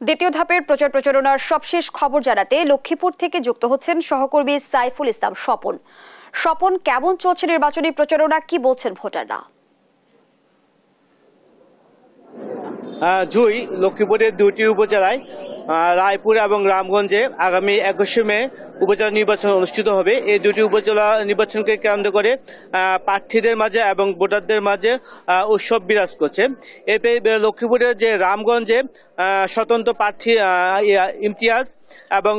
দ্বিতীয় ধাপের প্রচার প্রচারণার সবশেষ খবর জানাতে লক্ষ্মীপুর থেকে যুক্ত হচ্ছেন সহকর্মী সাইফুল ইসলাম স্বপন। স্বপন, কেমন চলছে নির্বাচনী প্রচারণা, কি বলছেন ভোটাররা? জুই, লক্ষ্মীপুরের দুটি উপজেলায় রায়পুর এবং রামগঞ্জে আগামী 21শে মে উপজেলা নির্বাচন অনুষ্ঠিত হবে। এই দুটি উপজেলা নির্বাচনকে কেন্দ্র করে প্রার্থীদের মাঝে এবং ভোটারদের মাঝে উৎসব বিরাজ করছে। এতে লক্ষ্মীপুরের যে রামগঞ্জে স্বতন্ত্র প্রার্থী ইমতিয়াজ এবং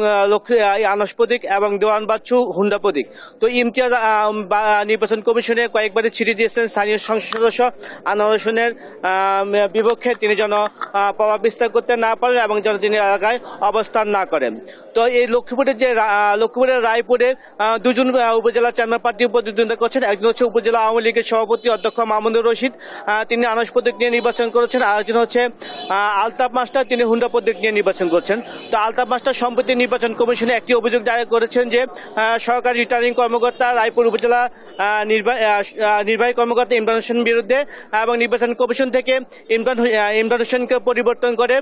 আনাস প্রতীক এবং দেওয়ান বাচ্চু হুন্ডা প্রতীক। তো ইমতিয়াজ নির্বাচন কমিশনে কয়েকবারই চিঠি দিয়েছেন স্থানীয় সংসদ সদস্য আনোয়ার হোসেনের বিপক্ষে, তিনি যেন প্রভাব বিস্তার করতে না পারেন এবং যেন তিনি এলাকায় অবস্থান না করেন। তো এই লক্ষ্মীপুরের রায়পুরে দুজন উপজেলা চেয়ারম্যান প্রার্থী প্রতিদ্বন্দ্বিতা করছেন। একজন হচ্ছে উপজেলা আওয়ামী লীগের সভাপতি অধ্যক্ষ মাহমুদুর রশিদ, তিনি আনাস প্রতীক নিয়ে নির্বাচন করেছেন। আরেকজন হচ্ছে আলতাফ মাস্টার, তিনি হুন্ডা প্রতীক নিয়ে নির্বাচন করছেন। তো আলতাফ মাস্টার সম্প্রতি নির্বাচন কমিশনে একটি অভিযোগ দায়ের করেছেন যে সরকারি রিটার্নিং কর্মকর্তা রায়পুর উপজেলা নির্বাহী কর্মকর্তা ইমরান হোসেনের বিরুদ্ধে এবং নির্বাচন কমিশন থেকে ইমরান হোসেনকে পরিবর্তন করে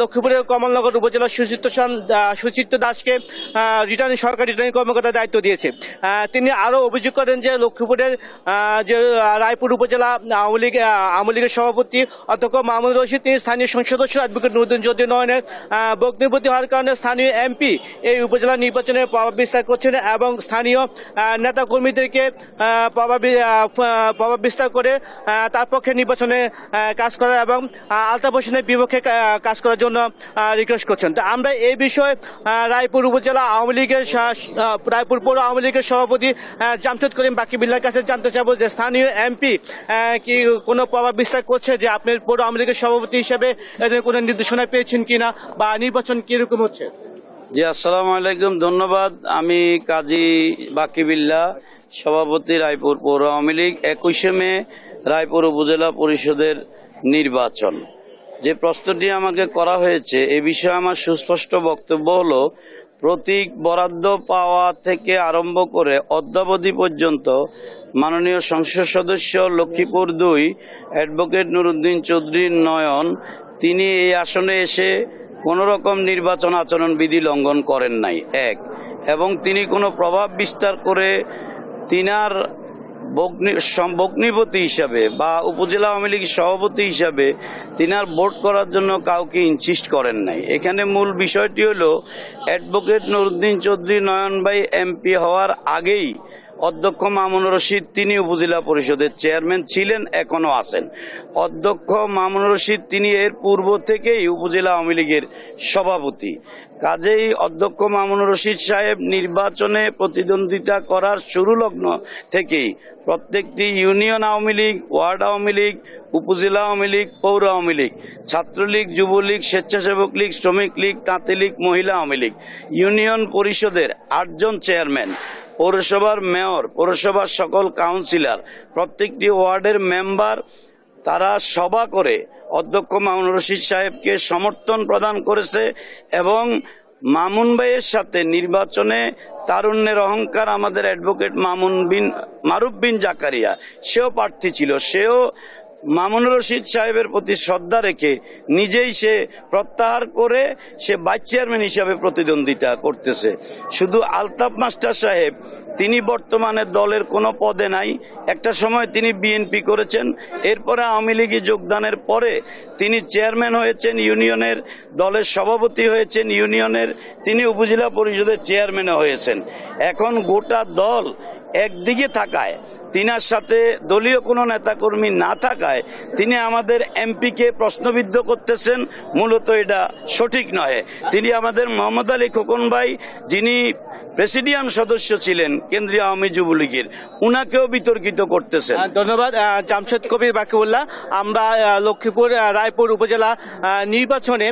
লক্ষ্মীপুরের কমলনগর উপজেলা সুচিত্র দাসকে সরকারি রিটার্নিং কর্মকর্তার দায়িত্ব দিয়েছে। তিনি আরও অভিযোগ করেন যে লক্ষ্মীপুরের যে রায়পুর উপজেলা আওয়ামী লীগের সভাপতি অধ্যক্ষ মাহমুদ রশিদ, তিনি স্থানীয় সংসদ সদস্য অ্যাডভোকেট নুরুদ্দিন চৌধুরী নয়নের ভগ্নিপতি হওয়ার কারণে স্থানীয় এমপি এই উপজেলা নির্বাচনে প্রভাব বিস্তার করছেন এবং স্থানীয় নেতাকর্মীদেরকে প্রভাব বিস্তার করে তার পক্ষে নির্বাচনে কাজ করার এবং আলতাফ হোসেনের বিপক্ষে কাজ করার জন্য রিকোয়েস্ট করছেন। তো আমরা এই বিষয়ে রায়পুর উপজেলা আওয়ামী লীগের রায়পুর পৌর আওয়ামী লীগের সভাপতি জামশেদ করিম বাকিবিল্লার কাছে জানতে চাবো যে স্থানীয় এমপি কি কোনো প্রভাব বিস্তার করছে, যে আপনি পৌর আওয়ামী লীগের সভাপতি হিসেবে এদের কোনো নির্দেশনা পেয়েছেন কিনা বা নির্বাচন কিরকম হচ্ছে? জি, আসসালামু আলাইকুম, ধন্যবাদ। আমি কাজী বাকিবিল্লা, সভাপতি রায়পুর পৌর আওয়ামী লীগ। 21শে মে রায়পুর উপজেলা পরিষদের নির্বাচন, যে প্রশ্নটি আমাকে করা হয়েছে এ বিষয়ে আমার সুস্পষ্ট বক্তব্য হলো, প্রতীক বরাদ্দ পাওয়া থেকে আরম্ভ করে অদ্যাবধি পর্যন্ত মাননীয় সংসদ সদস্য লক্ষ্মীপুর 2 অ্যাডভোকেট নুরুদ্দিন চৌধুরী নয়ন, তিনি এই আসনে এসে কোনো রকম নির্বাচন আচরণবিধি লঙ্ঘন করেন নাই, এবং তিনি কোনো প্রভাব বিস্তার করে তিনার ভগ্নিপতি হিসাবে বা উপজেলা আওয়ামী লীগ সভাপতি হিসাবে তিনার ভোট করার জন্য কাউকে ইনসিস্ট করেন নাই। এখানে মূল বিষয়টি হলো, অ্যাডভোকেট নুরুদ্দিন চৌধুরী নয়ন ভাই এমপি হওয়ার আগেই অধ্যক্ষ মামুনুর রশিদ, তিনি উপজেলা পরিষদের চেয়ারম্যান ছিলেন, এখনো আছেন। অধ্যক্ষ মামুনুর রশিদ তিনি এর পূর্ব থেকেই উপজেলা আওয়ামী লীগের সভাপতি। কাজেই অধ্যক্ষ মামুনুর রশিদ সাহেব নির্বাচনে প্রতিদ্বন্দ্বিতা করার শুরু লগ্ন থেকেই প্রত্যেকটি ইউনিয়ন আওয়ামী লীগ, ওয়ার্ড আওয়ামী লীগ, উপজেলা আওয়ামী লীগ, পৌর আওয়ামী লীগ, ছাত্রলীগ, যুবলীগ, স্বেচ্ছাসেবক লীগ, শ্রমিক লীগ, তাঁতি লীগ, মহিলা আওয়ামী লীগ, ইউনিয়ন পরিষদের 8 জন চেয়ারম্যান, পৌরসভার মেয়র, পৌরসভার সকল কাউন্সিলর, প্রত্যেকটি ওয়ার্ডের মেম্বার, তারা সভা করে অধ্যক্ষ মামুনুর রশিদ সাহেবকে সমর্থন প্রদান করেছে। এবং মামুন ভাইয়ের সাথে নির্বাচনে তারুণ্যের অহংকার আমাদের অ্যাডভোকেট মারুফ বিন জাকারিয়া, সেও প্রার্থী ছিল, সেও মামুনুর রশিদ সাহেবের প্রতি শ্রদ্ধা রেখে নিজেই সে প্রত্যাহার করে সে ভাইস চেয়ারম্যান হিসাবে প্রতিদ্বন্দ্বিতা করতেছে। শুধু আলতাফ মাস্টার সাহেব, তিনি বর্তমানে দলের কোনো পদে নাই। একটা সময় তিনি বিএনপি করেছেন, এরপরে আওয়ামী লীগে যোগদানের পরে তিনি চেয়ারম্যান হয়েছেন ইউনিয়নের, দলের সভাপতি হয়েছেন ইউনিয়নের, তিনি উপজেলা পরিষদের চেয়ারম্যানও হয়েছেন। এখন গোটা দল একদিকে থাকায়, তিনার সাথে দলীয় কোনো নেতাকর্মী না থাকায় তিনি আমাদের এমপিকে প্রশ্নবিদ্ধ করতেছেন। মূলত এটা সঠিক নয়। তিনি আমাদের মোহাম্মদ আলী খোকন ভাই, যিনি প্রেসিডিয়াম সদস্য ছিলেন কেন্দ্রীয় আওয়ামী যুবলীগের, উনাকেও বিতর্কিত করতেছেন। ধন্যবাদ জামশেদ কবির বাকিউল্লাহ। আমরা লক্ষ্মীপুর রায়পুর উপজেলা নির্বাচনে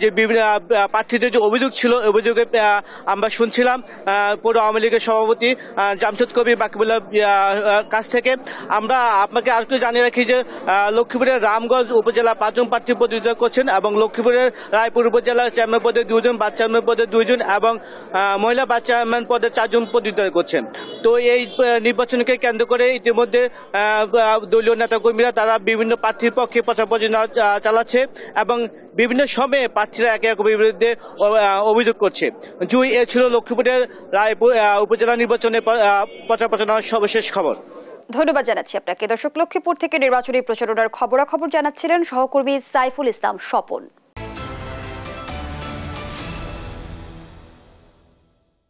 যে প্রার্থীদের যে অভিযোগ ছিল, অভিযোগে আমরা শুনছিলাম পৌর আওয়ামী লীগের সভাপতি জামশেদ আসাদ কবি বাকিবুল্লাহ কাছ থেকে। আমরা আপনাকে আর একটু জানিয়ে রাখি যে লক্ষ্মীপুরের রামগঞ্জ উপজেলা 5 জন প্রার্থী প্রতিদ্বন্দ্বিতা করছেন এবং লক্ষ্মীপুরের রায়পুর উপজেলা চেয়ারম্যান পদে 2 জন, ভাইস চেয়ারম্যান পদে 2 জন এবং মহিলা ভাইস চেয়ারম্যান পদে 4 জন প্রতিদ্বন্দ্বিতা করছেন। তো এই নির্বাচনকে কেন্দ্র করে ইতিমধ্যে দলীয় নেতাকর্মীরা তারা বিভিন্ন প্রার্থীর পক্ষে প্রচার প্রচারণা চালাচ্ছে এবং বিভিন্ন সময়ে প্রার্থীরা একে অপরের বিরুদ্ধে অভিযোগ করছে। জুই, এ ছিল লক্ষ্মীপুরের রায়পুর উপজেলা নির্বাচনের প্রচার প্রচারণার সর্বশেষ খবর। ধন্যবাদ জানাচ্ছি আপনাকে। দর্শক, লক্ষ্মীপুর থেকে নির্বাচনী প্রচারণার খবরাখবর জানাচ্ছিলেন সহকর্মী সাইফুল ইসলাম স্বপন।